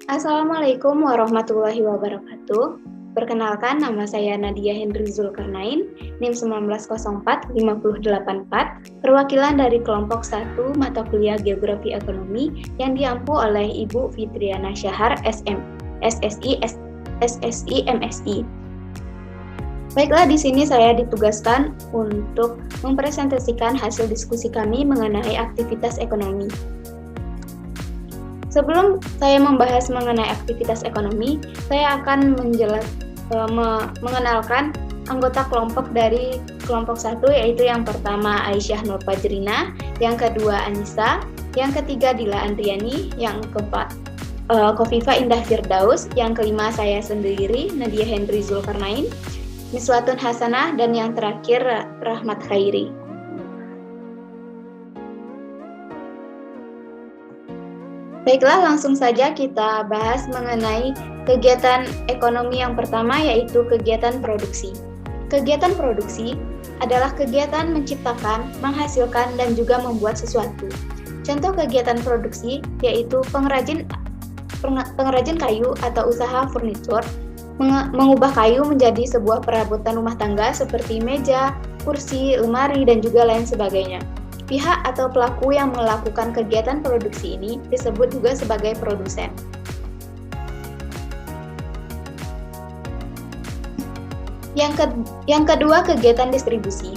Assalamualaikum warahmatullahi wabarakatuh. Perkenalkan, nama saya Nadia Hendri Zulkarnain, NIM 1904584, perwakilan dari kelompok 1 mata kuliah Geografi Ekonomi yang diampu oleh Ibu Fitriana Syahar, SSI, MSI. Baiklah, di sini saya ditugaskan untuk mempresentasikan hasil diskusi kami mengenai aktivitas ekonomi. Sebelum saya membahas mengenai aktivitas ekonomi, saya akan mengenalkan anggota kelompok dari kelompok 1, yaitu yang pertama Aisyah Nur Fajrina, yang kedua Anissa, yang ketiga Dila Andriani, yang keempat Kofifa Indah Firdaus, yang kelima saya sendiri Nadia Hendri Zulkarnain, Miswatun Hasanah, dan yang terakhir Rahmat Khairi. Baiklah, langsung saja kita bahas mengenai kegiatan ekonomi yang pertama, yaitu kegiatan produksi. Kegiatan produksi adalah kegiatan menciptakan, menghasilkan, dan juga membuat sesuatu. Contoh kegiatan produksi yaitu pengrajin kayu atau usaha furnitur, mengubah kayu menjadi sebuah perabotan rumah tangga seperti meja, kursi, lemari, dan juga lain sebagainya. Pihak atau pelaku yang melakukan kegiatan produksi ini disebut juga sebagai produsen. Yang kedua, kegiatan distribusi.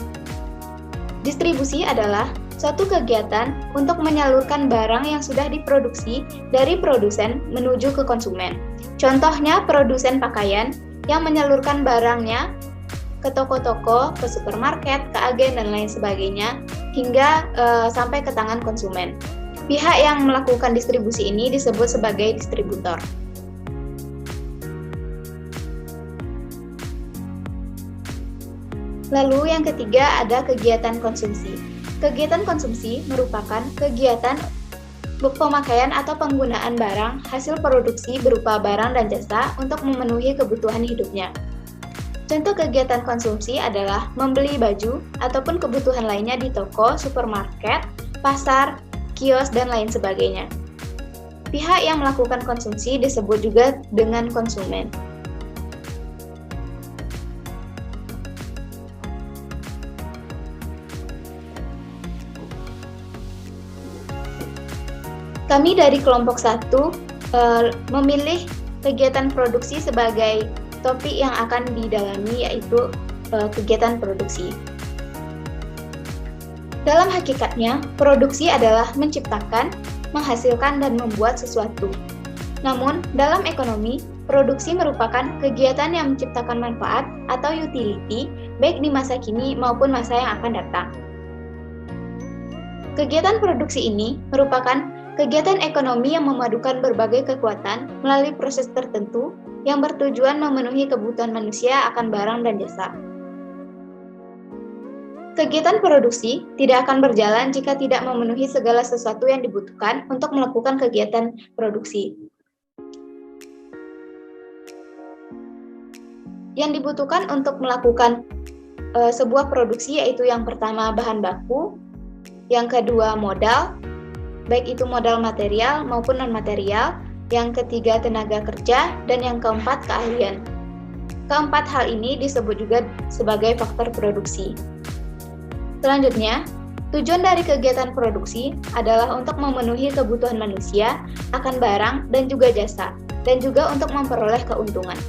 Distribusi adalah suatu kegiatan untuk menyalurkan barang yang sudah diproduksi dari produsen menuju ke konsumen. Contohnya produsen pakaian yang menyalurkan barangnya ke toko-toko, ke supermarket, ke agen, dan lain sebagainya, hingga sampai ke tangan konsumen. Pihak yang melakukan distribusi ini disebut sebagai distributor. Lalu yang ketiga ada kegiatan konsumsi. Kegiatan konsumsi merupakan kegiatan pemakaian atau penggunaan barang hasil produksi berupa barang dan jasa untuk memenuhi kebutuhan hidupnya. Contoh kegiatan konsumsi adalah membeli baju ataupun kebutuhan lainnya di toko, supermarket, pasar, kios, dan lain sebagainya. Pihak yang melakukan konsumsi disebut juga dengan konsumen. Kami dari kelompok 1 memilih kegiatan produksi sebagai topik yang akan didalami, yaitu kegiatan produksi. Dalam hakikatnya, produksi adalah menciptakan, menghasilkan, dan membuat sesuatu. Namun, dalam ekonomi, produksi merupakan kegiatan yang menciptakan manfaat atau utility, baik di masa kini maupun masa yang akan datang. Kegiatan produksi ini merupakan kegiatan ekonomi yang memadukan berbagai kekuatan melalui proses tertentu yang bertujuan memenuhi kebutuhan manusia akan barang dan jasa. Kegiatan produksi tidak akan berjalan jika tidak memenuhi segala sesuatu yang dibutuhkan untuk melakukan kegiatan produksi. Yang dibutuhkan untuk melakukan sebuah produksi yaitu yang pertama bahan baku, yang kedua modal, baik itu modal material maupun non-material, yang ketiga tenaga kerja, dan yang keempat keahlian. Keempat hal ini disebut juga sebagai faktor produksi. Selanjutnya, tujuan dari kegiatan produksi adalah untuk memenuhi kebutuhan manusia akan barang dan juga jasa, dan juga untuk memperoleh keuntungan.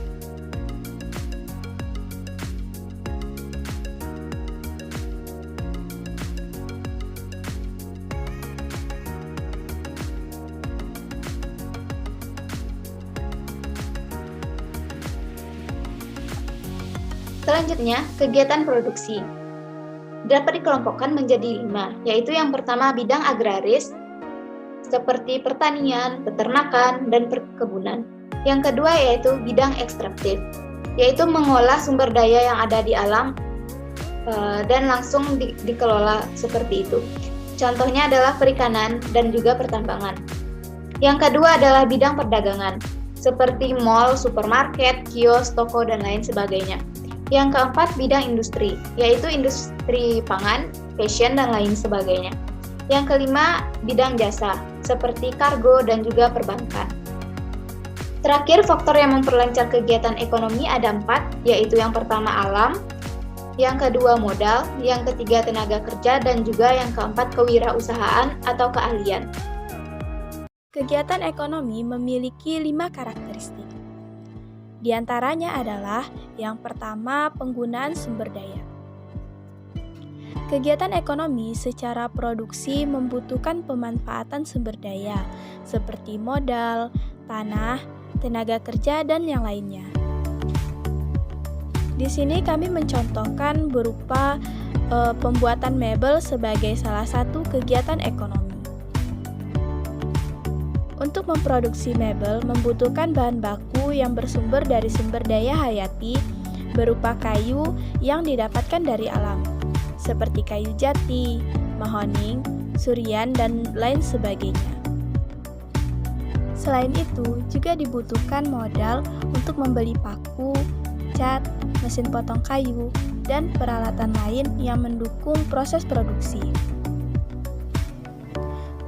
Selanjutnya, kegiatan produksi dapat dikelompokkan menjadi 5, yaitu yang pertama bidang agraris, seperti pertanian, peternakan, dan perkebunan. Yang kedua yaitu bidang ekstraktif, yaitu mengolah sumber daya yang ada di alam dan langsung dikelola seperti itu. Contohnya adalah perikanan dan juga pertambangan. Yang kedua adalah bidang perdagangan, seperti mall, supermarket, kios, toko, dan lain sebagainya. Yang keempat, bidang industri, yaitu industri pangan, fashion, dan lain sebagainya. Yang kelima, bidang jasa, seperti kargo dan juga perbankan. Terakhir, faktor yang memperlancar kegiatan ekonomi ada 4, yaitu yang pertama alam, yang kedua modal, yang ketiga tenaga kerja, dan juga yang keempat kewirausahaan atau keahlian. Kegiatan ekonomi memiliki 5 karakteristik. Di antaranya adalah yang pertama penggunaan sumber daya. Kegiatan ekonomi secara produksi membutuhkan pemanfaatan sumber daya seperti modal, tanah, tenaga kerja, dan yang lainnya. Di sini kami mencontohkan berupa pembuatan mebel sebagai salah satu kegiatan ekonomi. Untuk memproduksi mebel membutuhkan bahan baku yang bersumber dari sumber daya hayati berupa kayu yang didapatkan dari alam, seperti kayu jati, mahoning, surian, dan lain sebagainya. Selain itu, juga dibutuhkan modal untuk membeli paku, cat, mesin potong kayu, dan peralatan lain yang mendukung proses produksi.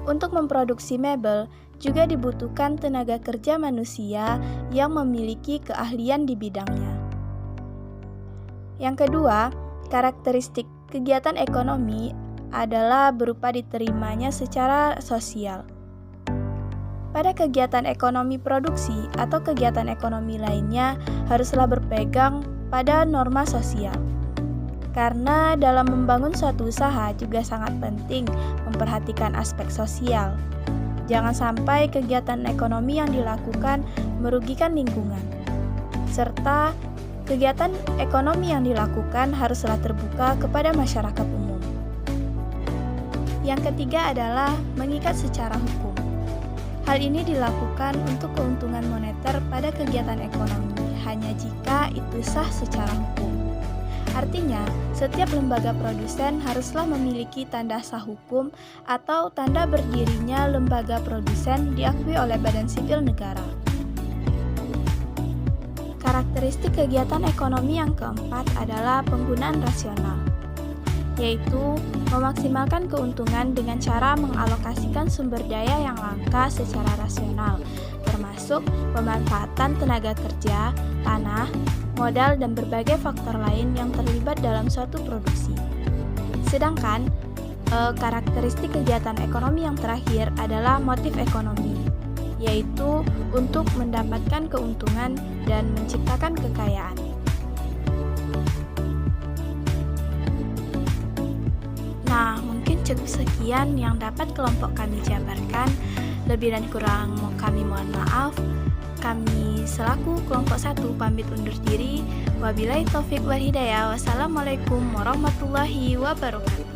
Untuk memproduksi mebel, juga dibutuhkan tenaga kerja manusia yang memiliki keahlian di bidangnya. Yang kedua, karakteristik kegiatan ekonomi adalah berupa diterimanya secara sosial. Pada kegiatan ekonomi produksi atau kegiatan ekonomi lainnya haruslah berpegang pada norma sosial. Karena dalam membangun suatu usaha juga sangat penting memperhatikan aspek sosial. Jangan sampai kegiatan ekonomi yang dilakukan merugikan lingkungan. Serta kegiatan ekonomi yang dilakukan haruslah terbuka kepada masyarakat umum. Yang ketiga adalah mengikat secara hukum. Hal ini dilakukan untuk keuntungan moneter pada kegiatan ekonomi hanya jika itu sah secara hukum. Artinya, setiap lembaga produsen haruslah memiliki tanda sah hukum atau tanda berdirinya lembaga produsen diakui oleh Badan Sipil Negara. Karakteristik kegiatan ekonomi yang keempat adalah penggunaan rasional, yaitu memaksimalkan keuntungan dengan cara mengalokasikan sumber daya yang langka secara rasional, termasuk pemanfaatan tenaga kerja, tanah, modal, dan berbagai faktor lain yang terlibat dalam suatu produksi. Sedangkan, karakteristik kegiatan ekonomi yang terakhir adalah motif ekonomi, yaitu untuk mendapatkan keuntungan dan menciptakan kekayaan. Nah, mungkin cukup sekian yang dapat kelompok kami jabarkan. Lebih dan kurang kami mohon maaf. Kami selaku kelompok 1 pamit undur diri. Wabillahi taufik wal hidayah. Wassalamualaikum warahmatullahi wabarakatuh.